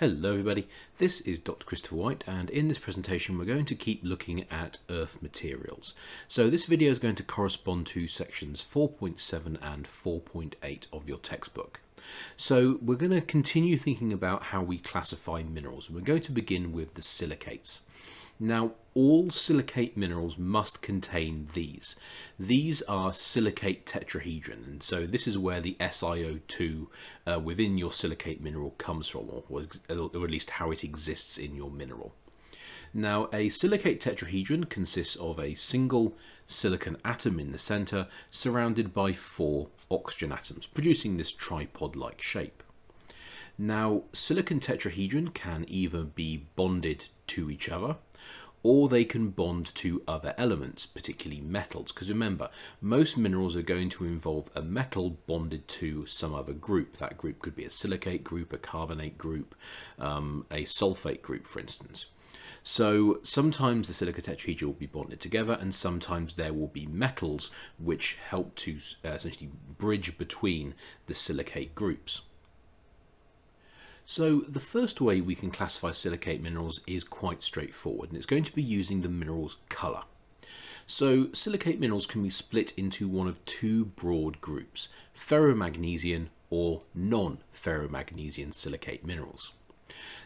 Hello everybody, this is Dr. Christopher White, and in this presentation we're going to keep looking at earth materials. So this video is going to correspond to sections 4.7 and 4.8 of your textbook. So we're going to continue thinking about how we classify minerals. We're going to begin with the silicates. Now, all silicate minerals must contain these. These are silicate tetrahedron, and so this is where the SiO2 within your silicate mineral comes from, or at least how it exists in your mineral. Now, a silicate tetrahedron consists of a single silicon atom in the center, surrounded by 4 oxygen atoms, producing this tripod-like shape. Now, silicon tetrahedron can either be bonded to each other, or they can bond to other elements, particularly metals, because remember, most minerals are going to involve a metal bonded to some other group. That group could be a silicate group, a carbonate group, a sulfate group, for instance. So sometimes the silica tetrahedra will be bonded together, and sometimes there will be metals which help to essentially bridge between the silicate groups. So the first way we can classify silicate minerals is quite straightforward, and it's going to be using the mineral's colour. So silicate minerals can be split into one of 2 broad groups, ferromagnesian or non-ferromagnesian silicate minerals.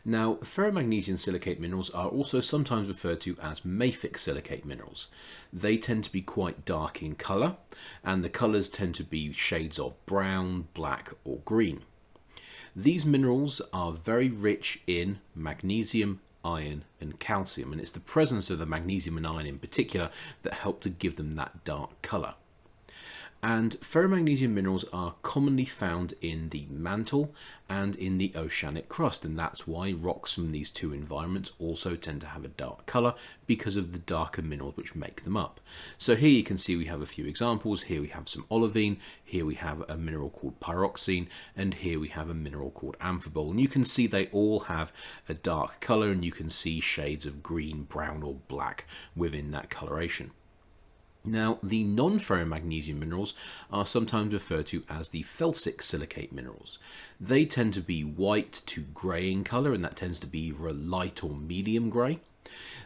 Now, ferromagnesian silicate minerals are also sometimes referred to as mafic silicate minerals. They tend to be quite dark in colour, and the colours tend to be shades of brown, black or green. These minerals are very rich in magnesium, iron and calcium, and it's the presence of the magnesium and iron in particular that help to give them that dark colour. And ferromagnesian minerals are commonly found in the mantle and in the oceanic crust, and that's why rocks from these 2 environments also tend to have a dark colour, because of the darker minerals which make them up. So here you can see we have a few examples. Here we have some olivine, here we have a mineral called pyroxene, and here we have a mineral called amphibole. And you can see they all have a dark colour, and you can see shades of green, brown or black within that coloration. Now, the non-ferromagnesian minerals are sometimes referred to as the felsic silicate minerals. They tend to be white to grey in colour, and that tends to be either a light or medium grey.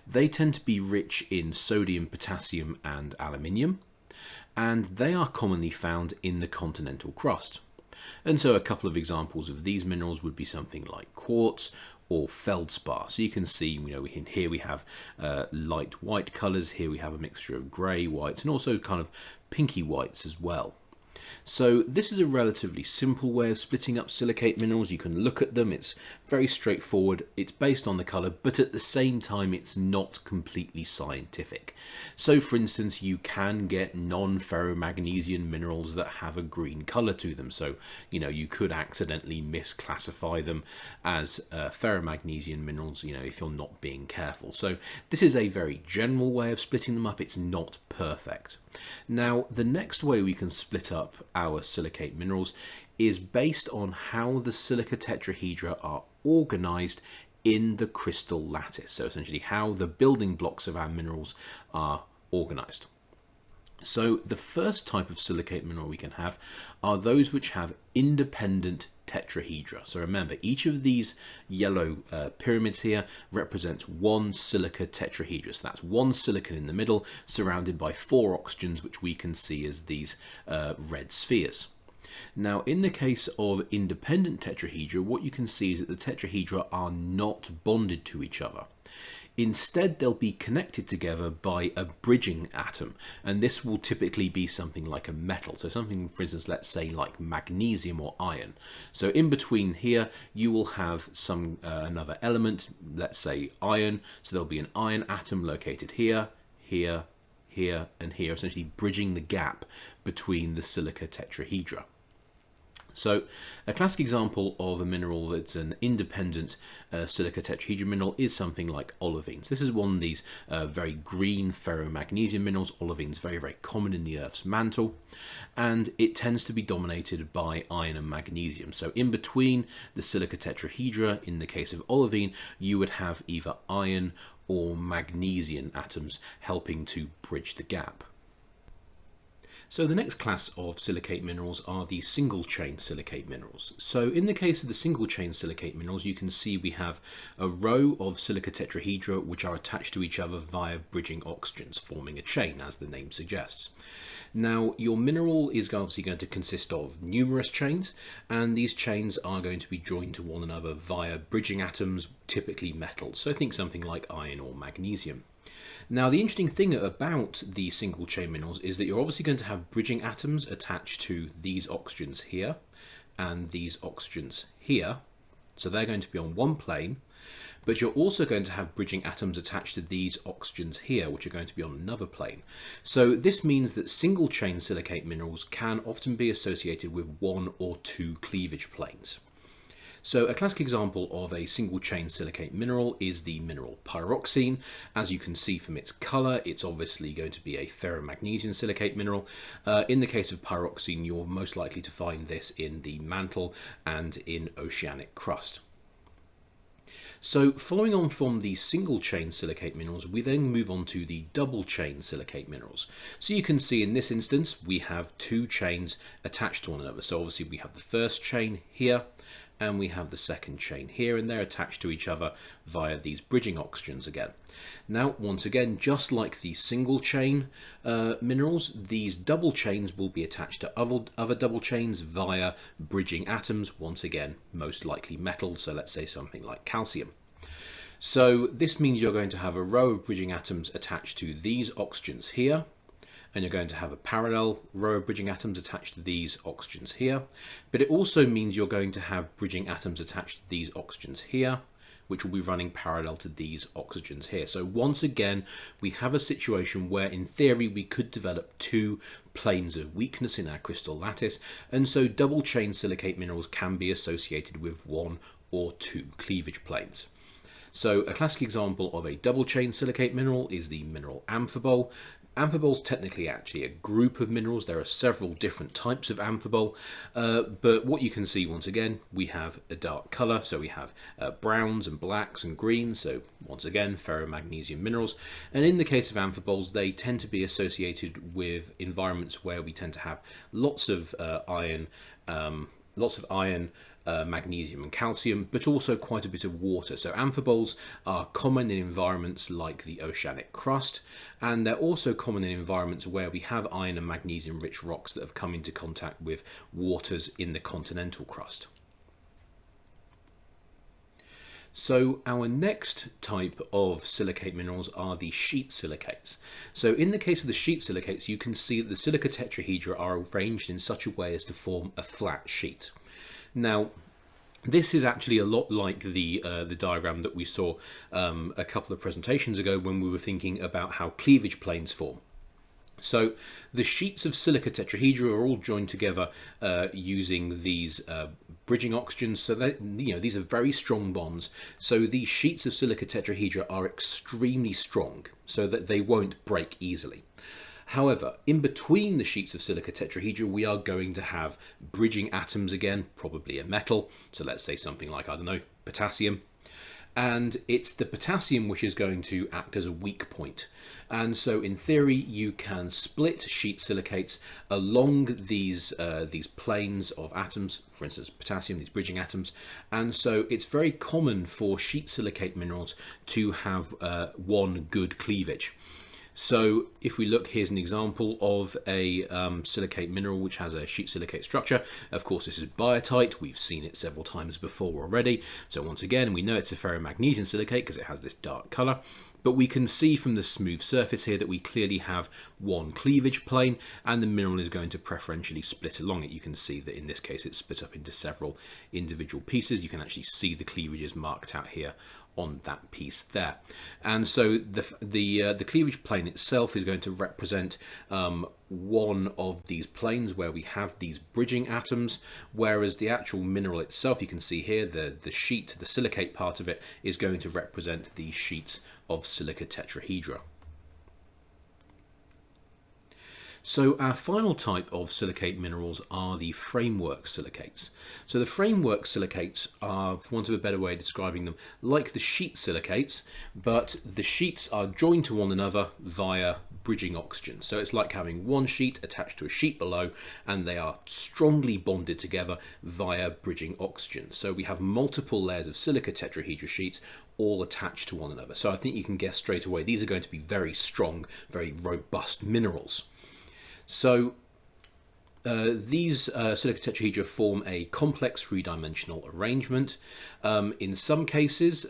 They tend to be rich in sodium, potassium and aluminium, and they are commonly found in the continental crust. And so a couple of examples of these minerals would be something like quartz or feldspar. So you can see, here we have light white colours, here we have a mixture of grey whites and also kind of pinky whites as well. So this is a relatively simple way of splitting up silicate minerals. You can look at them, it's very straightforward, it's based on the colour, but at the same time it's not completely scientific. So for instance, you can get non-ferromagnesian minerals that have a green colour to them, so you could accidentally misclassify them as ferromagnesian minerals, if you're not being careful. So this is a very general way of splitting them up, it's not perfect. Now, the next way we can split up our silicate minerals is based on how the silica tetrahedra are organized in the crystal lattice. So essentially how the building blocks of our minerals are organized. So the first type of silicate mineral we can have are those which have independent tetrahedra. So remember, each of these yellow pyramids here represents 1 silica tetrahedra. So that's 1 silicon in the middle, surrounded by 4 oxygens, which we can see as these red spheres. Now, in the case of independent tetrahedra, what you can see is that the tetrahedra are not bonded to each other. Instead, they'll be connected together by a bridging atom, and this will typically be something like a metal. So something, for instance, let's say like magnesium or iron. So in between here, you will have some another element, let's say iron. So there'll be an iron atom located here, here, here, and here, essentially bridging the gap between the silica tetrahedra. So a classic example of a mineral that's an independent silica tetrahedron mineral is something like olivines. This is one of these very green ferromagnesian minerals. Olivine's very, very common in the Earth's mantle, and it tends to be dominated by iron and magnesium. So in between the silica tetrahedra, in the case of olivine, you would have either iron or magnesium atoms helping to bridge the gap. So the next class of silicate minerals are the single chain silicate minerals. So in the case of the single chain silicate minerals, you can see we have a row of silica tetrahedra which are attached to each other via bridging oxygens, forming a chain, as the name suggests. Now, your mineral is obviously going to consist of numerous chains, and these chains are going to be joined to one another via bridging atoms, typically metals. So think something like iron or magnesium. Now, the interesting thing about the single chain minerals is that you're obviously going to have bridging atoms attached to these oxygens here and these oxygens here. So they're going to be on one plane, but you're also going to have bridging atoms attached to these oxygens here, which are going to be on another plane. So this means that single chain silicate minerals can often be associated with one or two cleavage planes. So a classic example of a single chain silicate mineral is the mineral pyroxene. As you can see from its colour, it's obviously going to be a ferromagnesian silicate mineral. In the case of pyroxene, you're most likely to find this in the mantle and in oceanic crust. So following on from the single chain silicate minerals, we then move on to the double chain silicate minerals. So you can see in this instance, we have two chains attached to one another. So obviously we have the first chain here, and we have the second chain here, and they're attached to each other via these bridging oxygens again. Now, once again, just like the single chain minerals, these double chains will be attached to other double chains via bridging atoms, once again, most likely metals, so let's say something like calcium. So this means you're going to have a row of bridging atoms attached to these oxygens here, and you're going to have a parallel row of bridging atoms attached to these oxygens here. But it also means you're going to have bridging atoms attached to these oxygens here, which will be running parallel to these oxygens here. So once again, we have a situation where in theory we could develop two planes of weakness in our crystal lattice, and so double chain silicate minerals can be associated with one or two cleavage planes. So a classic example of a double chain silicate mineral is the mineral amphibole. Amphibole is technically actually a group of minerals. There are several different types of amphibole, but what you can see once again, we have a dark colour, so we have browns and blacks and greens, so once again ferromagnesium minerals. And in the case of amphiboles, they tend to be associated with environments where we tend to have lots of iron, magnesium and calcium, but also quite a bit of water. So amphiboles are common in environments like the oceanic crust, and they're also common in environments where we have iron and magnesium rich rocks that have come into contact with waters in the continental crust. So our next type of silicate minerals are the sheet silicates. So in the case of the sheet silicates, you can see that the silica tetrahedra are arranged in such a way as to form a flat sheet. Now, this is actually a lot like the diagram that we saw a couple of presentations ago when we were thinking about how cleavage planes form. So the sheets of silica tetrahedra are all joined together using these bridging oxygens. So that, these are very strong bonds. So these sheets of silica tetrahedra are extremely strong, so that they won't break easily. However, in between the sheets of silica tetrahedra, we are going to have bridging atoms again, probably a metal. So let's say something like, I don't know, potassium. And it's the potassium which is going to act as a weak point. And so in theory, you can split sheet silicates along these planes of atoms, for instance, potassium, these bridging atoms. And so it's very common for sheet silicate minerals to have one good cleavage. So if we look, here's an example of a silicate mineral which has a sheet silicate structure. Of course, this is biotite. We've seen it several times before already. So once again, we know it's a ferromagnesian silicate because it has this dark color. But we can see from the smooth surface here that we clearly have one cleavage plane, and the mineral is going to preferentially split along it. You can see that in this case it's split up into several individual pieces. You can actually see the cleavages marked out here on that piece there. And so the cleavage plane itself is going to represent one of these planes where we have these bridging atoms, whereas the actual mineral itself, you can see here, the sheet, the silicate part of it, is going to represent the sheets of silica tetrahedra. So our final type of silicate minerals are the framework silicates. So the framework silicates are, for want of a better way of describing them, like the sheet silicates, but the sheets are joined to one another via bridging oxygen. So it's like having one sheet attached to a sheet below, and they are strongly bonded together via bridging oxygen. So we have multiple layers of silica tetrahedra sheets all attached to one another. So I think you can guess straight away these are going to be very strong, very robust minerals. So these silica tetrahedra form a complex three-dimensional arrangement. In some cases,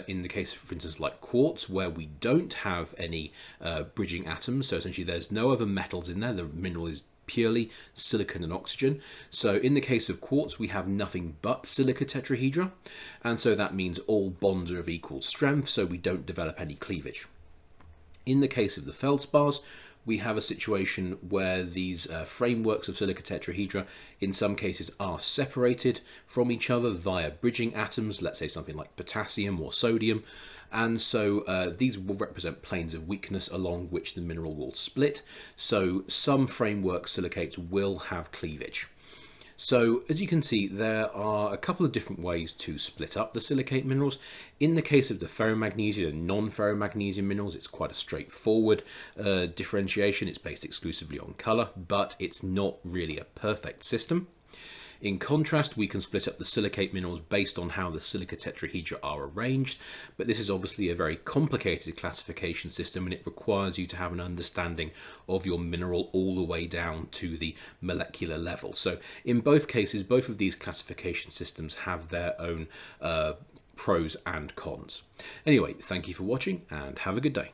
in the case, for instance, like quartz, where we don't have any bridging atoms, so essentially there's no other metals in there, the mineral is purely silicon and oxygen. So in the case of quartz, we have nothing but silica tetrahedra, and so that means all bonds are of equal strength, so we don't develop any cleavage. In the case of the feldspars, we have a situation where these frameworks of silica tetrahedra in some cases are separated from each other via bridging atoms, let's say something like potassium or sodium, and so these will represent planes of weakness along which the mineral will split. So some framework silicates will have cleavage. So as you can see, there are a couple of different ways to split up the silicate minerals. In the case of the ferromagnesia and non-ferromagnesia minerals, it's quite a straightforward differentiation. It's based exclusively on colour, but it's not really a perfect system. In contrast, we can split up the silicate minerals based on how the silica tetrahedra are arranged, but this is obviously a very complicated classification system, and it requires you to have an understanding of your mineral all the way down to the molecular level. So in both cases, both of these classification systems have their own pros and cons. Anyway, thank you for watching and have a good day.